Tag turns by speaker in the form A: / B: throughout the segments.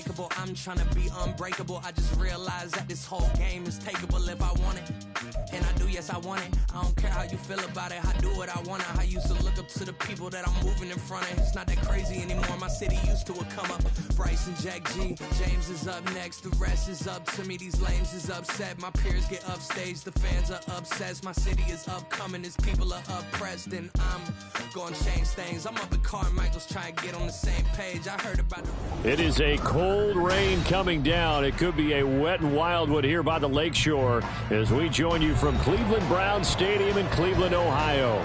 A: unlikable. I'm trying to be unbreakable. I just realized that this whole game is takeable if I want it. And I do, yes, I want it. I don't care how you feel about it. I do what I want to. I used to look up to the people that I'm moving in front of. It's not that crazy anymore. My city used to come up. Bryce and Jack G. James is up next. The rest is up to me. These lames is upset. My peers get upstage. The fans are obsessed. My city is upcoming. His people are oppressed. And I'm going to change things. I'm up at Carmichael's trying to get on the same page. I heard about
B: It is a cold rain coming down. It could be a wet and wildwood here by the lakeshore as we join you from Cleveland Browns Stadium in Cleveland, Ohio.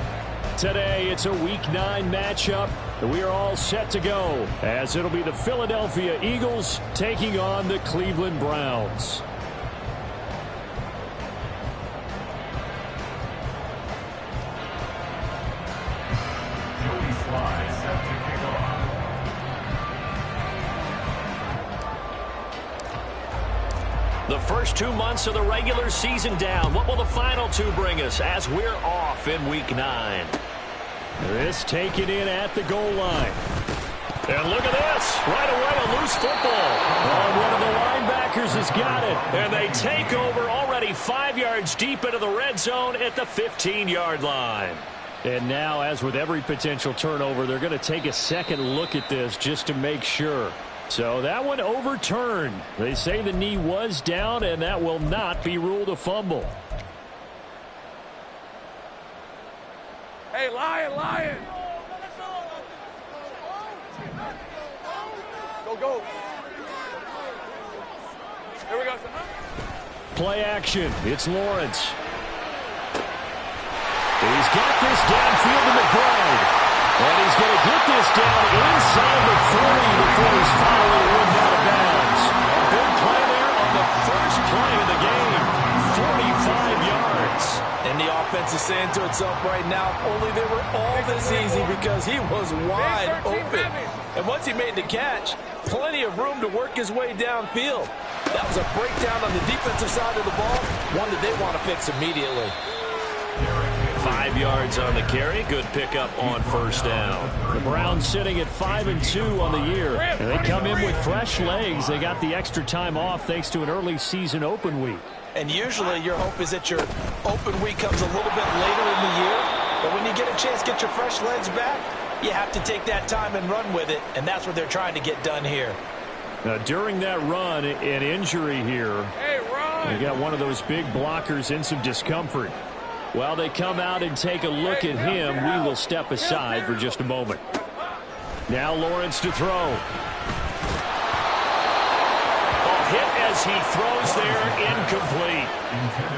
B: Today, it's a Week 9 matchup, and we are all set to go as it'll be the Philadelphia Eagles taking on the Cleveland Browns. The first 2 months of the regular season down. What will the final 2 bring us as we're off in Week 9? This taken in at the goal line. And look at this. Right away, a loose football. Oh, one of the linebackers has got it. And they take over already 5 yards deep into the red zone at the 15-yard line. And now, as with every potential turnover, they're going to take a second look at this just to make sure. So that one overturned. They say the knee was down, and that will not be ruled a fumble.
C: Hey, Lion! Go. Here we go.
B: Play action. It's Lawrence. He's got this downfield to McBride. And he's going to get this down inside the 40 before he's finally run out of bounds. A big play there on the first play of the game. 45 yards.
D: And the offense is saying to itself right now, only they were all this easy because he was wide open. And once he made the catch, plenty of room to work his way downfield. That was a breakdown on the defensive side of the ball, one that they want to fix immediately.
B: 5 yards on the carry. Good pickup on first down. The Browns sitting at 5-2 on the year. And they come in with fresh legs. They got the extra time off thanks to an early season open week.
D: And usually your hope is that your open week comes a little bit later in the year. But when you get a chance to get your fresh legs back, you have to take that time and run with it. And that's what they're trying to get done here.
B: Now, during that run, an injury here. They got one of those big blockers in some discomfort. While they come out and take a look at him, we will step aside for just a moment. Now Lawrence to throw. A hit as he throws there, incomplete.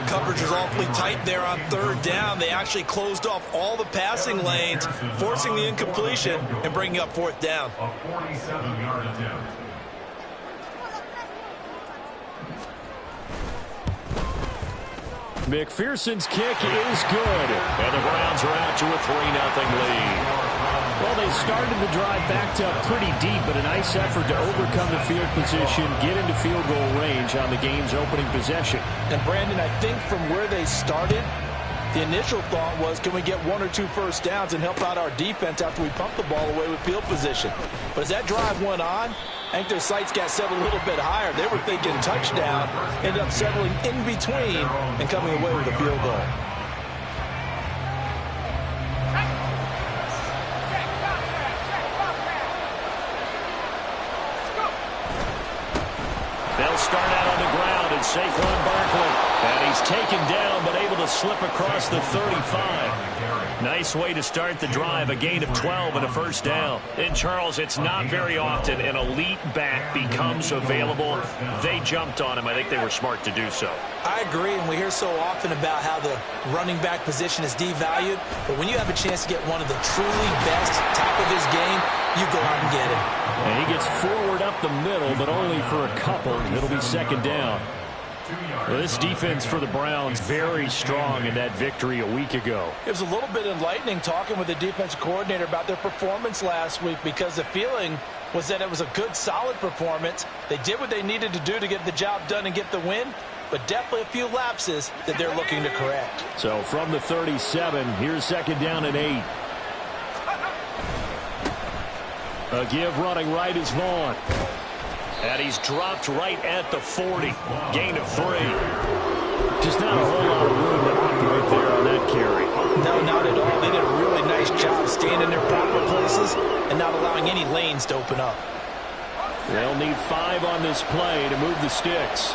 D: Coverage was awfully tight there on third down. They actually closed off all the passing lanes, forcing the incompletion and bringing up fourth down.
E: A 47-yard attempt.
B: McPherson's kick is good. And the Browns are out to a 3-0 lead. Well, they started the drive backed up pretty deep, but a nice effort to overcome the field position, get into field goal range on the game's opening possession.
D: And, Brandon, I think from where they started, the initial thought was, can we get 1 or 2 first downs and help out our defense after we pump the ball away with field position? But as that drive went on, I think their sights got set a little bit higher. They were thinking touchdown, ended up settling in between and coming away with a field goal.
B: They'll start out on the ground, and Saquon Barkley. And he's taken down, but able to slip across the 35. Nice way to start the drive, a gain of 12 and a first down. And, Charles, it's not very often an elite back becomes available. They jumped on him. I think they were smart to do so.
D: I agree, and we hear so often about how the running back position is devalued. But when you have a chance to get one of the truly best, top of his game, you go out and get him.
B: And he gets forward up the middle, but only for a couple. It'll be second down. Well, this defense for the Browns very strong in that victory a week ago.
D: It was a little bit enlightening talking with the defensive coordinator about their performance last week because the feeling was that it was a good, solid performance. They did what they needed to do to get the job done and get the win, but definitely a few lapses that they're looking to correct.
B: So from the 37, here's second down and 8. A give running right is Vaughn. And he's dropped right at the 40. Gain of 3. Just not a whole lot of room to operate there on that carry.
D: No, not at all. They did a really nice job staying in their proper places and not allowing any lanes to open up.
B: They'll need 5 on this play to move the sticks.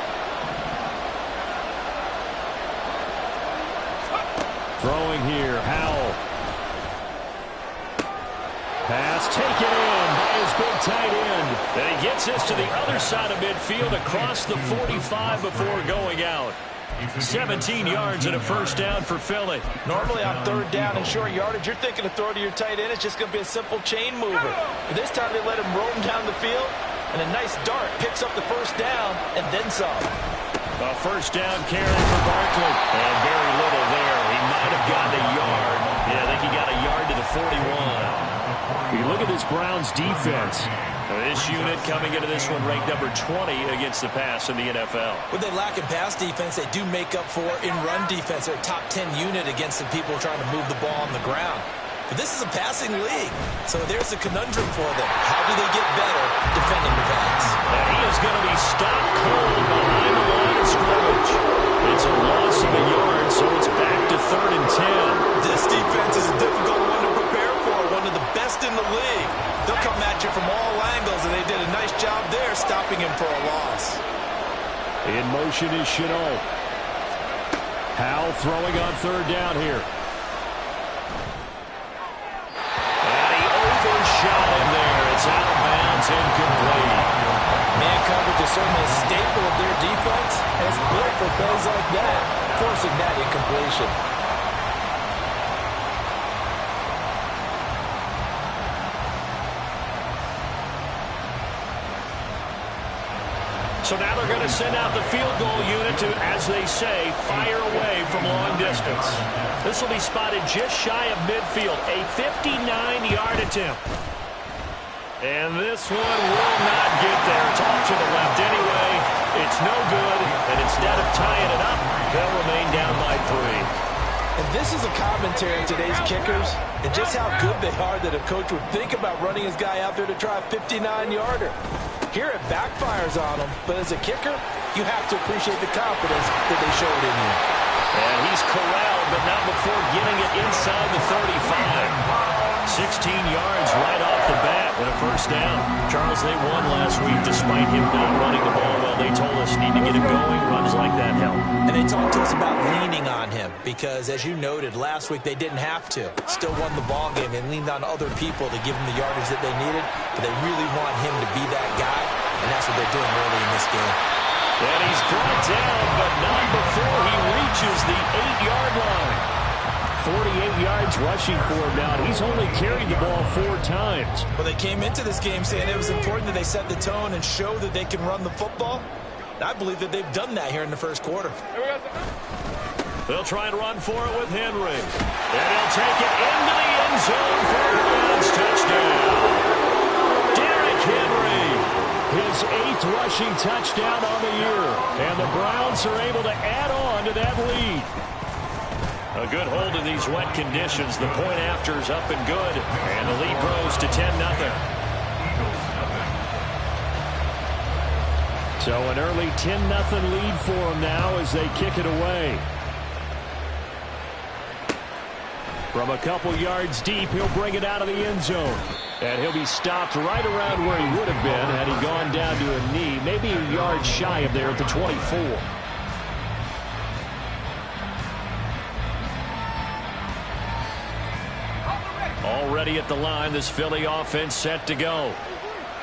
B: Throwing here, Howell. Pass taken in by his big tight end. And he gets this to the other side of midfield across the 45 before going out. 17 yards and a first down for Philly.
D: Normally on third down and short yardage, you're thinking to throw to your tight end. It's just going to be a simple chain mover. But this time they let him roam down the field, and a nice dart picks up the first down and then some.
B: A first down carry for Barkley. And very little there. He might have gotten a yard. Yeah, I think he got a yard to the 41. You look at this Browns defense. This unit coming into this one ranked number 20 against the pass in the NFL.
D: When they lack in pass defense, they do make up for in run defense. They're a top 10 unit against the people trying to move the ball on the ground. But this is a passing league, so there's a conundrum for them. How do they get better defending the pass?
B: And he is going to be stopped cold behind the line of scrimmage. It's a loss of a yard, so it's back to 3rd and 10.
D: This defense is a difficult one to prepare for, one of the best in the league. They'll come at you from all angles, and they did a nice job there stopping him for a loss.
B: In motion is Chenault. Howell throwing on 3rd down here. And he overshot him there. It's out of bounds, incomplete.
D: Man coverage is certainly a staple of their defense, and it's built for plays like that, forcing that incompletion.
B: So now they're going to send out the field goal unit to, as they say, fire away from long distance. This will be spotted just shy of midfield, a 59-yard attempt. And this one will not get there. It's off to the left anyway. It's no good, and instead of tying it up, they'll remain down by 3.
D: And this is a commentary on today's kickers and just how good they are that a coach would think about running his guy out there to try a 59-yarder. Here it backfires on him, but as a kicker, you have to appreciate the confidence that they showed in you.
B: And he's corralled, but not before getting it inside the 35. 16 yards right off the bat and a first down. Charles, they won last week despite him not running the ball well. They told us need to get it going. Runs like that help.
D: And they talked to us about leaning on him because, as you noted, last week they didn't have to. Still won the ball game. They leaned on other people to give them the yardage that they needed, but they really want him to be that guy, and that's what they're doing early in this game.
B: And he's brought down, but not before he reaches the 8-yard line. 48 yards rushing for him now. He's only carried the ball 4 times.
D: Well, they came into this game saying it was important that they set the tone and show that they can run the football. And I believe that they've done that here in the first quarter.
B: They'll try and run for it with Henry. And he'll take it into the end zone for a Browns touchdown. Derrick Henry, his 8th rushing touchdown on the year. And the Browns are able to add on to that lead. A good hold in these wet conditions. The point after is up and good. And the lead grows to 10-0. So an early 10-0 lead for them now as they kick it away. From a couple yards deep, he'll bring it out of the end zone. And he'll be stopped right around where he would have been had he gone down to a knee. Maybe a yard shy of there at the 24. Already at the line, this Philly offense set to go.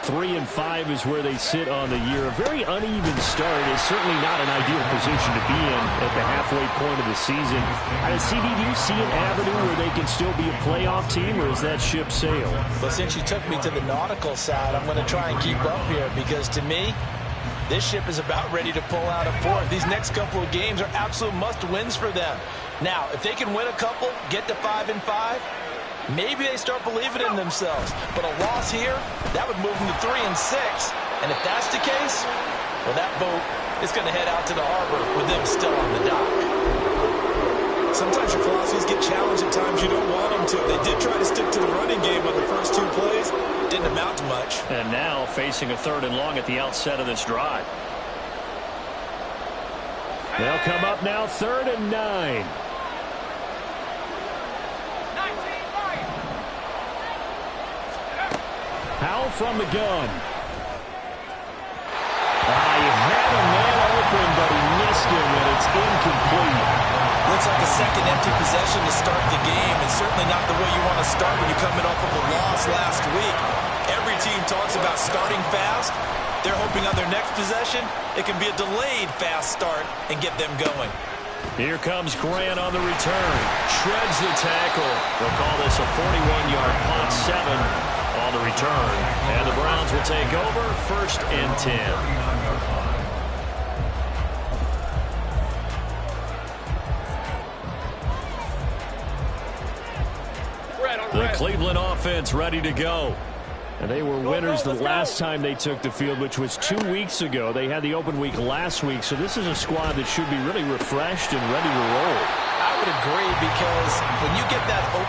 B: 3-5 is where they sit on the year. A very uneven start is certainly not an ideal position to be in at the halfway point of the season. CD, do you see an avenue where they can still be a playoff team, or is that ship sailed?
D: Well, since you took me to the nautical side, I'm going to try and keep up here because to me, this ship is about ready to pull out a port. These next couple of games are absolute must-wins for them. Now, if they can win a couple, get to 5-5, maybe they start believing in themselves. But a loss here, that would move them to 3-6. And if that's the case, well, that boat is going to head out to the harbor with them still on the dock. Sometimes your philosophies get challenged at times you don't want them to. They did try to stick to the running game on the first 2 plays. Didn't amount to much.
B: And now facing a 3rd and long at the outset of this drive. They'll come up now 3rd and 9. Howell from the gun. He had a man open, but he missed him, and it's incomplete.
D: Looks like a second empty possession to start the game, and certainly not the way you want to start when you're coming off of a loss last week. Every team talks about starting fast. They're hoping on their next possession, it can be a delayed fast start and get them going.
B: Here comes Grant on the return. Shreds the tackle. They'll call this a 41-yard punt, 7 on the return. And the Browns will take over 1st and 10. The Cleveland offense ready to go. And they were winners the last time they took the field, which was 2 weeks ago. They had the open week last week, so this is a squad that should be really refreshed and ready to roll.
D: I would agree, because when you get that open